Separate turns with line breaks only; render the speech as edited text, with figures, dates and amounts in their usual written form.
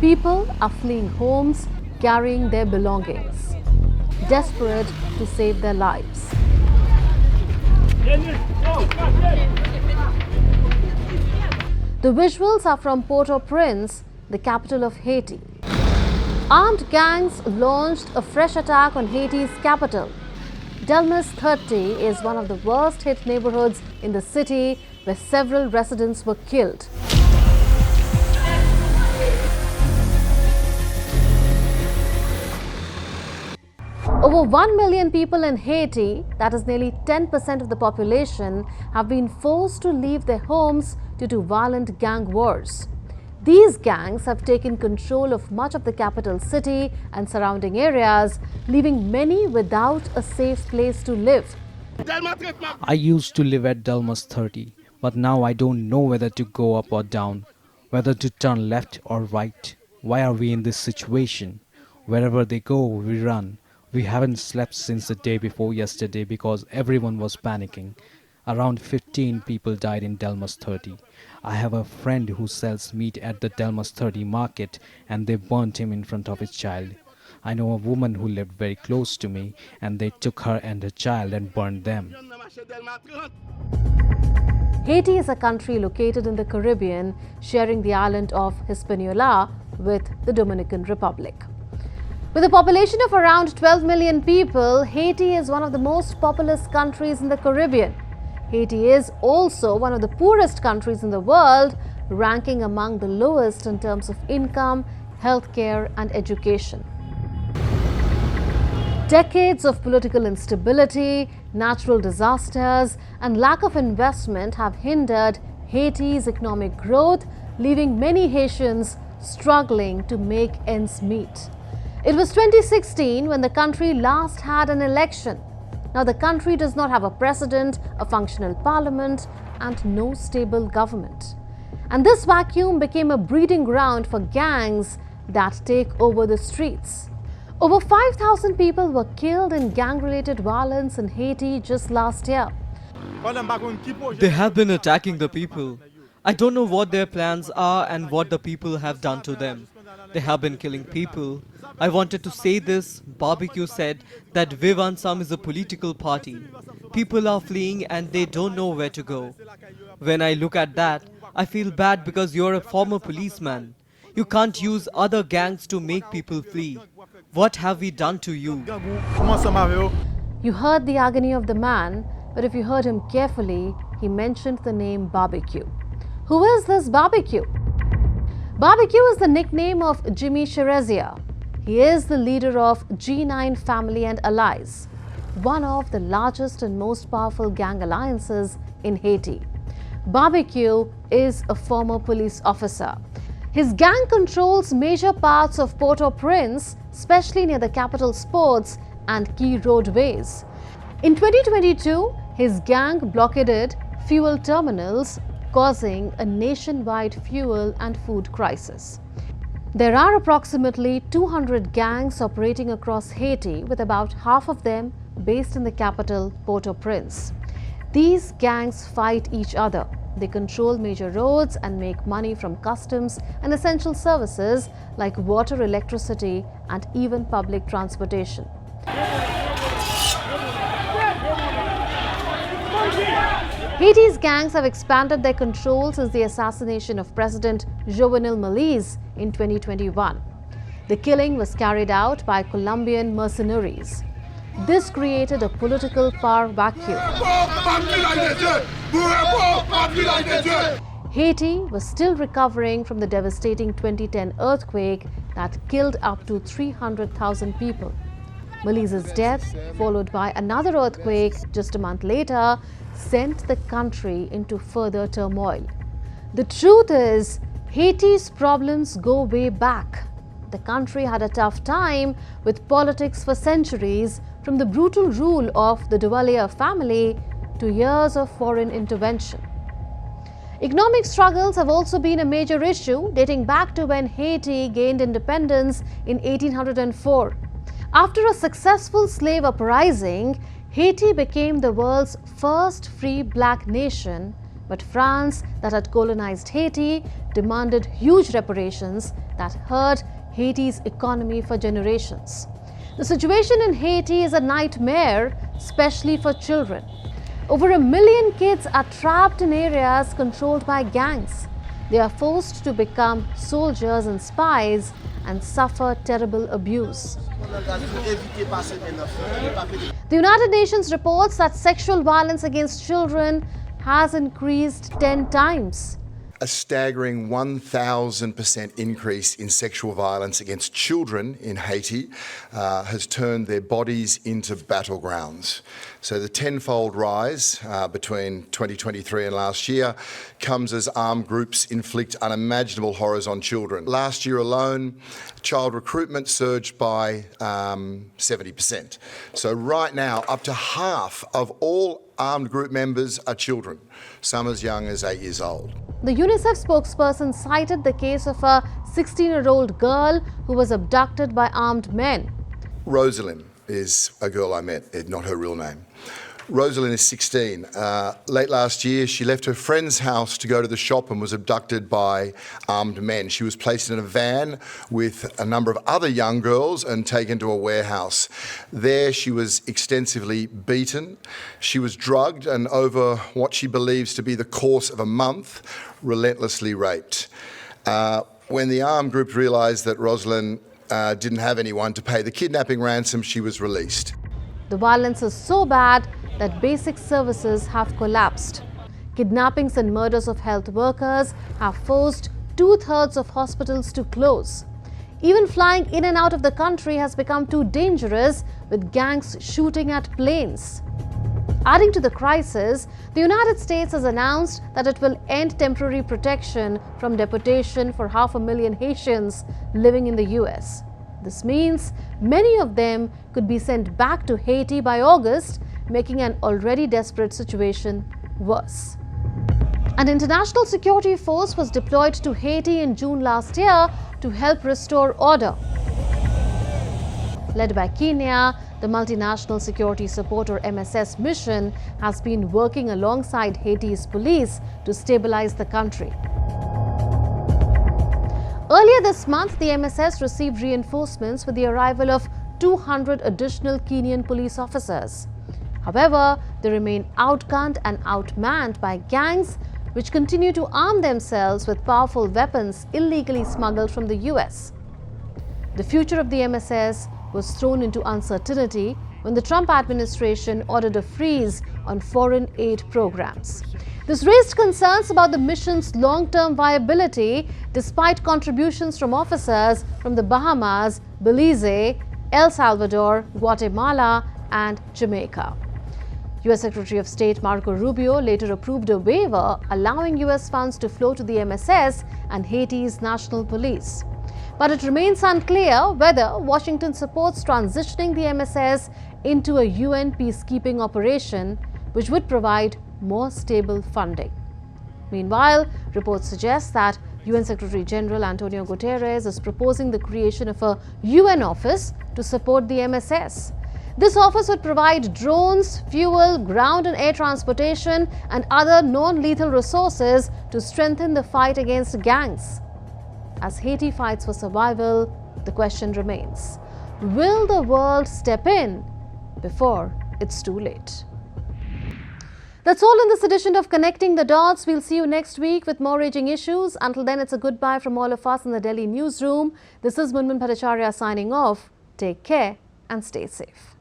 People are fleeing homes, carrying their belongings, desperate to save their lives. The visuals are from Port-au-Prince, the capital of Haiti. Armed gangs launched a fresh attack on Haiti's capital. Delmas 30 is one of the worst hit neighborhoods in the city, where several residents were killed. Over 1 million people in Haiti, that is nearly 10% of the population, have been forced to leave their homes due to violent gang wars. These gangs have taken control of much of the capital city and surrounding areas, leaving many without a safe place to live.
I used to live at Delmas 30, but now I don't know whether to go up or down, whether to turn left or right. Why are we in this situation? Wherever they go, we run. We haven't slept since the day before yesterday because everyone was panicking. Around 15 people died in Delmas 30. I have a friend who sells meat at the Delmas 30 market and they burnt him in front of his child. I know a woman who lived very close to me and they took her and her child and burned them.
Haiti is a country located in the Caribbean, sharing the island of Hispaniola with the Dominican Republic. With a population of around 12 million people, Haiti is one of the most populous countries in the Caribbean. Haiti is also one of the poorest countries in the world, ranking among the lowest in terms of income, healthcare, and education. Decades of political instability, natural disasters, and lack of investment have hindered Haiti's economic growth, leaving many Haitians struggling to make ends meet. It was 2016 when the country last had an election. Now the country does not have a president, a functional parliament, and no stable government. And this vacuum became a breeding ground for gangs that take over the streets. Over 5,000 people were killed in gang-related violence in Haiti just last year.
They have been attacking the people. I don't know what their plans are and what the people have done to them. They have been killing people. I wanted to say this. Barbecue said that Vivansam is a political party. People are fleeing and they don't know where to go. When I look at that, I feel bad because you're a former policeman. You can't use other gangs to make people flee. What have we done to you?
You heard the agony of the man, but if you heard him carefully, he mentioned the name Barbecue. Who is this Barbecue? Barbecue is the nickname of Jimmy Cherezia. He is the leader of G9 Family and Allies, one of the largest and most powerful gang alliances in Haiti. Barbecue is a former police officer. His gang controls major parts of Port-au-Prince, especially near the capital's ports and key roadways. In 2022, his gang blockaded fuel terminals, causing a nationwide fuel and food crisis. There are approximately 200 gangs operating across Haiti, with about half of them based in the capital, Port-au-Prince. These gangs fight each other. They control major roads and make money from customs and essential services like water, electricity, and even public transportation. Haiti's gangs have expanded their control since the assassination of President Jovenel Moïse in 2021. The killing was carried out by Colombian mercenaries. This created a political power vacuum. Haiti was still recovering from the devastating 2010 earthquake that killed up to 300,000 people. Moïse's death, followed by another earthquake just a month later, sent the country into further turmoil. The truth is, Haiti's problems go way back. The country had a tough time with politics for centuries, from the brutal rule of the Duvalier family to years of foreign intervention. Economic struggles have also been a major issue, dating back to when Haiti gained independence in 1804. After a successful slave uprising, Haiti became the world's first free black nation But France, that had colonized Haiti, demanded huge reparations that hurt Haiti's economy for generations. The situation in Haiti is a nightmare, especially for children. Over 1 million kids are trapped in areas controlled by gangs. They are forced to become soldiers and spies and suffer terrible abuse. The United Nations reports that sexual violence against children has increased 10 times.
A staggering 1,000% increase in sexual violence against children in Haiti has turned their bodies into battlegrounds. So the tenfold rise between 2023 and last year comes as armed groups inflict unimaginable horrors on children. Last year alone, child recruitment surged by 70%. So right now, up to half of all armed group members are children, some as young as 8 years old.
The UNICEF spokesperson cited the case of a 16-year-old girl who was abducted by armed men.
Rosalind is a girl I met, not her real name. Rosalind is 16. Late last year, she left her friend's house to go to the shop and was abducted by armed men. She was placed in a van with a number of other young girls and taken to a warehouse. There, she was extensively beaten. She was drugged and, over what she believes to be the course of a month, relentlessly raped. When the armed group realised that Rosalind didn't have anyone to pay the kidnapping ransom, she was released.
The violence is so bad that basic services have collapsed. Kidnappings and murders of health workers have forced 2/3 of hospitals to close. Even flying in and out of the country has become too dangerous, with gangs shooting at planes. Adding to the crisis, the United States has announced that it will end temporary protection from deportation for 500,000 Haitians living in the US. This means many of them could be sent back to Haiti by August, making an already desperate situation worse. An international security force was deployed to Haiti in June last year to help restore order. Led by Kenya, the Multinational Security Support or MSS mission has been working alongside Haiti's police to stabilize the country. Earlier this month, the MSS received reinforcements with the arrival of 200 additional Kenyan police officers. However, they remain outgunned and outmanned by gangs which continue to arm themselves with powerful weapons illegally smuggled from the US. The future of the MSS was thrown into uncertainty when the Trump administration ordered a freeze on foreign aid programs. This raised concerns about the mission's long-term viability despite contributions from officers from the Bahamas, Belize, El Salvador, Guatemala, and Jamaica. US Secretary of State Marco Rubio later approved a waiver allowing US funds to flow to the MSS and Haiti's national police. But it remains unclear whether Washington supports transitioning the MSS into a UN peacekeeping operation, which would provide more stable funding. Meanwhile, reports suggest that UN Secretary General Antonio Guterres is proposing the creation of a UN office to support the MSS. This office would provide drones, fuel, ground and air transportation, and other non-lethal resources to strengthen the fight against gangs. As Haiti fights for survival, the question remains: will the world step in before it's too late? That's all in this edition of Connecting the Dots. We'll see you next week with more raging issues. Until then, it's a goodbye from all of us in the Delhi newsroom. This is Munmun Bhattacharya signing off. Take care and stay safe.